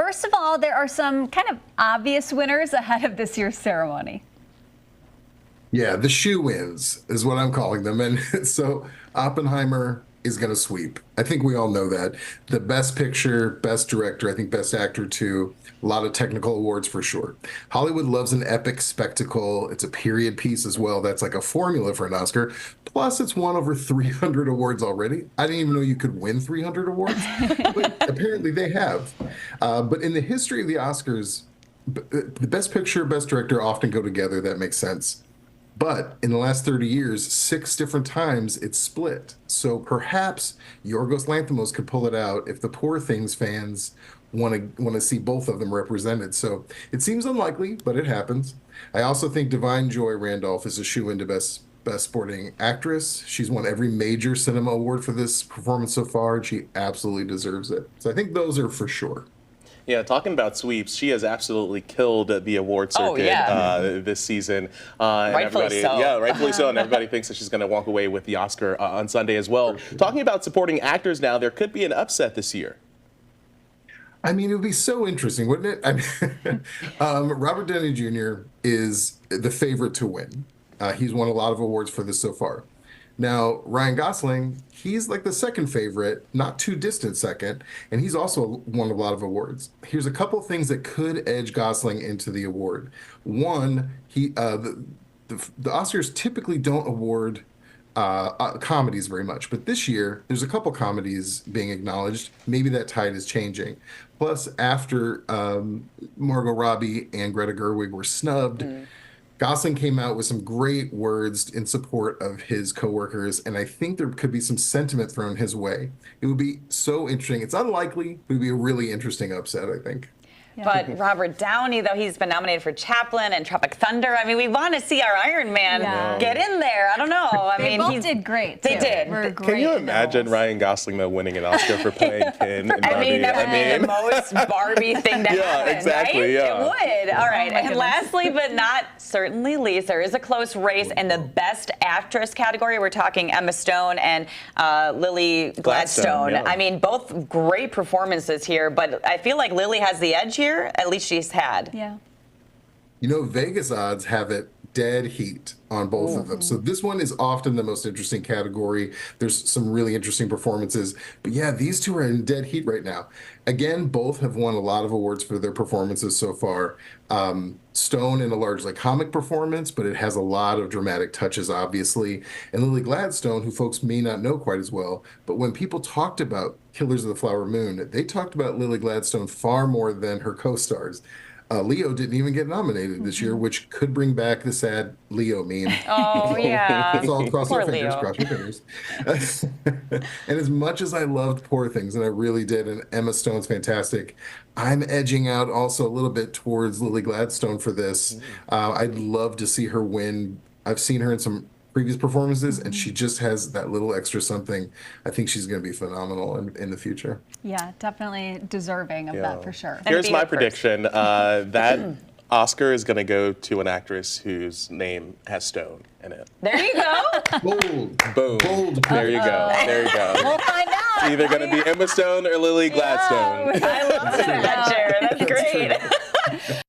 first of all, there are some kind of obvious winners ahead of this year's ceremony. Yeah, the shoe-ins is what I'm calling them. And so Oppenheimer is going to sweep. I think we all know that. The Best Picture, Best Director, I think Best Actor too. A lot of technical awards for sure. Hollywood loves an epic spectacle. It's a period piece as well. That's like a formula for an Oscar. Plus, it's won over 300 awards already. I didn't even know you could win 300 awards, but apparently they have. But in the history of the Oscars, the Best Picture, Best Director often go together. That makes sense. But in the last 30 years, 6 different times it's split. So perhaps Yorgos Lanthimos could pull it out if the Poor Things fans want to see both of them represented. So it seems unlikely, but it happens. I also think Divine Joy Randolph is a shoe-in to Best Supporting Actress. She's won every major cinema award for this performance so far, and she absolutely deserves it. So I think those are for sure. Yeah, talking about sweeps, she has absolutely killed the award circuit this season. Rightfully so. Yeah, rightfully so. And everybody thinks that she's going to walk away with the Oscar on Sunday as well. Sure. Talking about supporting actors now, there could be an upset this year. I mean, it would be so interesting, wouldn't it? I mean, Robert Downey Jr. is the favorite to win. He's won a lot of awards for this so far. Now, Ryan Gosling, he's like the second favorite, not too distant second, and he's also won a lot of awards. Here's a couple things that could edge Gosling into the award. One, the Oscars typically don't award comedies very much, but this year there's a couple comedies being acknowledged. Maybe that tide is changing. Plus, after Margot Robbie and Greta Gerwig were snubbed, Gosling came out with some great words in support of his coworkers, and I think there could be some sentiment thrown his way. It would be so interesting. It's unlikely, but it would be a really interesting upset, I think. Yeah. But Robert Downey, though, he's been nominated for Chaplin and Tropic Thunder. I mean, we want to see our Iron Man get in there. I don't know. I mean, both did great. They did. Can you imagine Ryan Gosling though winning an Oscar for playing Ken in Barbie? I mean, that would be the most Barbie thing to happen, exactly, right? Yeah. It would. All right. And goodness. lastly, but not certainly least, there is a close race in the Best Actress category. We're talking Emma Stone and Lily Gladstone. Yeah. I mean, both great performances here, but I feel like Lily has the edge here. At least she's had. Yeah. You know, Vegas odds have it dead heat on both of them. So this one is often the most interesting category. There's some really interesting performances. But yeah, these two are in dead heat right now. Again, both have won a lot of awards for their performances so far. Stone in a largely comic performance, but it has a lot of dramatic touches, obviously. And Lily Gladstone, who folks may not know quite as well, but when people talked about Killers of the Flower Moon, they talked about Lily Gladstone far more than her co-stars. Leo didn't even get nominated this year, which could bring back the sad Leo meme. Oh, yeah. It's all cross Poor your fingers, Leo. cross your fingers. And as much as I loved Poor Things, and I really did, and Emma Stone's fantastic, I'm edging out also a little bit towards Lily Gladstone for this. I'd love to see her win. I've seen her in some previous performances, and she just has that little extra something. I think she's going to be phenomenal in the future. Yeah, definitely deserving of that for sure. Here's my prediction. That Oscar is going to go to an actress whose name has Stone in it. There you go. Bold. Boom. Bold. There you go. There you go. We'll find out. It's either going to be Emma Stone or Lily Gladstone. I love that, Jared. That's great.